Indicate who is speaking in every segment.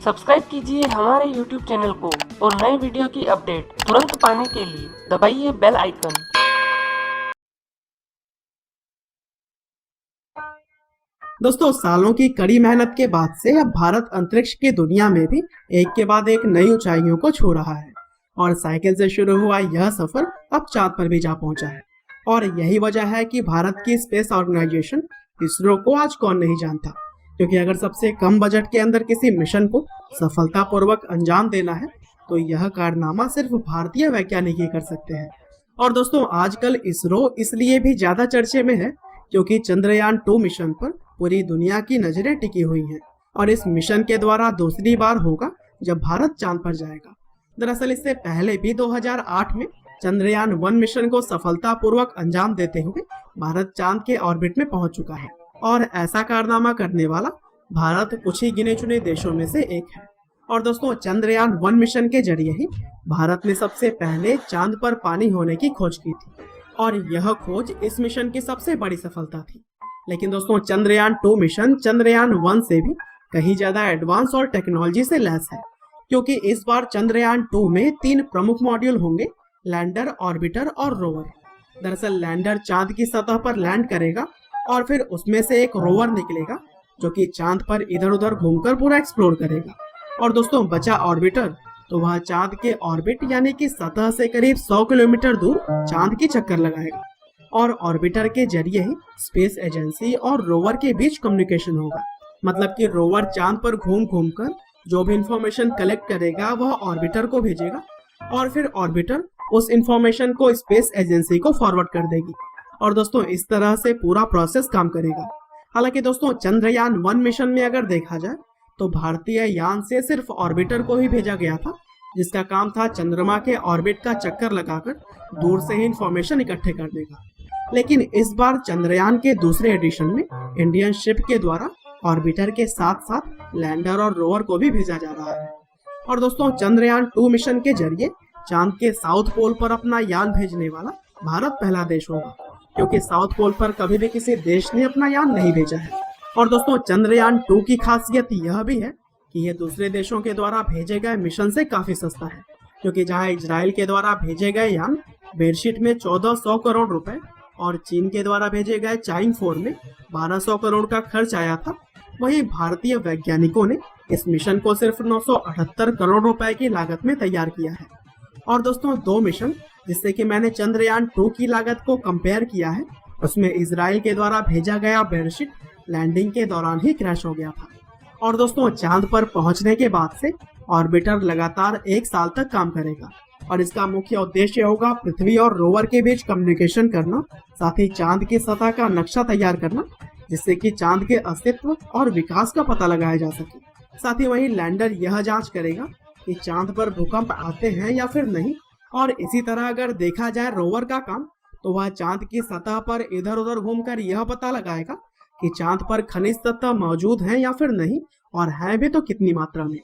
Speaker 1: Subscribe कीजिए हमारे YouTube channel को और नए वीडियो की अपडेट तुरंत पाने के लिए दबाइए बेल आइकन।
Speaker 2: दोस्तों, सालों की कड़ी मेहनत के बाद से अब भारत अंतरिक्ष की दुनिया में भी एक के बाद एक नई ऊंचाइयों को छू रहा है और साइकिल से शुरू हुआ यह सफर अब चांद पर भी जा पहुंचा है। और यही वजह है कि भारत की स्पेस ऑर्गेनाइजेशन इसरो को आज कौन नहीं जानता, क्योंकि अगर सबसे कम बजट के अंदर किसी मिशन को सफलतापूर्वक अंजाम देना है तो यह कारनामा सिर्फ भारतीय वैज्ञानिक ही कर सकते हैं। और दोस्तों, आजकल इसरो इसलिए भी ज्यादा चर्चे में है क्योंकि चंद्रयान 2 मिशन पर पूरी दुनिया की नजरें टिकी हुई हैं और इस मिशन के द्वारा दूसरी बार होगा जब भारत चांद पर जाएगा। दरअसल इससे पहले भी 2008 में चंद्रयान 1 मिशन को सफलतापूर्वक अंजाम देते हुए भारत चांद के ऑर्बिट में पहुंच चुका है और ऐसा कारनामा करने वाला भारत कुछ ही गिने चुने देशों में से एक है। और दोस्तों, चंद्रयान 1 मिशन के जरिए ही भारत ने सबसे पहले चांद पर पानी होने की खोज की थी और यह खोज इस मिशन की सबसे बड़ी सफलता थी। लेकिन दोस्तों, चंद्रयान 2 मिशन चंद्रयान 1 से भी कहीं ज्यादा एडवांस और टेक्नोलॉजी से लैस है, क्योंकि इस बार चंद्रयान 2 में 3 प्रमुख मॉड्यूल होंगे: लैंडर, ऑर्बिटर और रोवर। दरअसल लैंडर चांद की सतह पर लैंड करेगा और फिर उसमें से एक रोवर निकलेगा जो कि चांद पर इधर उधर घूमकर पूरा एक्सप्लोर करेगा। और दोस्तों, बचा ऑर्बिटर, तो वह चांद के ऑर्बिट यानी कि सतह से करीब 100 किलोमीटर दूर चांद की चक्कर लगाएगा और ऑर्बिटर के जरिए ही स्पेस एजेंसी और रोवर के बीच कम्युनिकेशन होगा। मतलब कि रोवर चांद पर घूम घूम कर जो भी इंफॉर्मेशन कलेक्ट करेगा वह ऑर्बिटर को भेजेगा और फिर ऑर्बिटर उस इंफॉर्मेशन को स्पेस एजेंसी को फॉरवर्ड कर देगी। और दोस्तों, इस तरह से पूरा प्रोसेस काम करेगा। हालांकि दोस्तों, चंद्रयान 1 मिशन में अगर देखा जाए तो भारतीय यान से सिर्फ ऑर्बिटर को ही भेजा गया था, जिसका काम था चंद्रमा के ऑर्बिट का चक्कर लगाकर दूर से ही इंफॉर्मेशन इकट्ठे करने का। लेकिन इस बार चंद्रयान के दूसरे एडिशन में इंडियन शिप के द्वारा ऑर्बिटर के साथ साथ लैंडर और रोवर को भी भेजा जा रहा है। और दोस्तों, चंद्रयान 2 मिशन के जरिए चांद के साउथ पोल पर अपना यान भेजने वाला भारत पहला देश होगा, क्योंकि साउथ पोल पर कभी भी किसी देश ने अपना यान नहीं भेजा है। और दोस्तों, चंद्रयान 2 की खासियत यह भी है कि यह दूसरे देशों के द्वारा भेजे गए मिशन से काफी सस्ता है, क्योंकि जहां इजराइल के द्वारा भेजे गए यान बेडशीट में 1400 करोड़ रुपए और चीन के द्वारा भेजे गए चाइंग 4 में 1200 करोड़ का खर्च आया था, वहीं भारतीय वैज्ञानिकों ने इस मिशन को सिर्फ 978 करोड़ रुपए की लागत में तैयार किया है। और दोस्तों, 2 मिशन जिससे कि मैंने चंद्रयान 2 की लागत को कंपेयर किया है, उसमें इजराइल के द्वारा भेजा गया बेडशीट लैंडिंग के दौरान ही क्रैश हो गया था। और दोस्तों, चांद पर पहुंचने के बाद से ऑर्बिटर लगातार 1 साल तक काम करेगा और इसका मुख्य उद्देश्य होगा पृथ्वी और रोवर के बीच कम्युनिकेशन करना, साथ ही चांद की सतह का नक्शा तैयार करना, जिससे कि चांद के अस्तित्व और विकास का पता लगाया जा सके। साथ ही वही लैंडर यह जांच करेगा कि चांद पर भूकंप आते हैं या फिर नहीं। और इसी तरह अगर देखा जाए रोवर का काम, तो वह चांद की सतह पर इधर उधर घूमकर यह पता लगाएगा कि चांद पर खनिज तत्व मौजूद हैं या फिर नहीं, और हैं भी तो कितनी मात्रा में।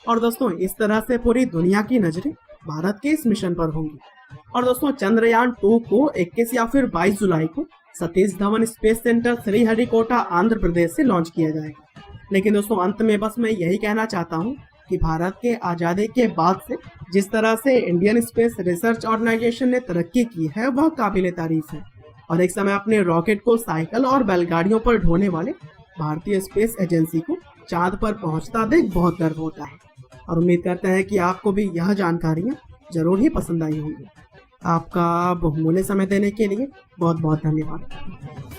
Speaker 2: और दोस्तों, इस तरह से पूरी दुनिया की नजरें भारत के इस मिशन पर होंगी। और दोस्तों, चंद्रयान 2 को 21 या फिर 22 जुलाई को सतीश धवन स्पेस सेंटर श्रीहरिकोटा आंध्र प्रदेश से लॉन्च किया जाएगा। लेकिन दोस्तों, अंत में बस मैं यही कहना चाहता हूँ कि भारत के आजादी के बाद से जिस तरह से इंडियन स्पेस रिसर्च ऑर्गेनाइजेशन ने तरक्की की है वह काबिले तारीफ है। और एक समय अपने रॉकेट को साइकिल और बैलगाड़ियों पर ढोने वाले भारतीय स्पेस एजेंसी को चांद पर पहुंचता देख बहुत गर्व होता है। और उम्मीद करते हैं कि आपको भी यह जानकारियां जरूर ही पसंद आई होंगी। आपका बहुमूल्य समय देने के लिए बहुत बहुत धन्यवाद।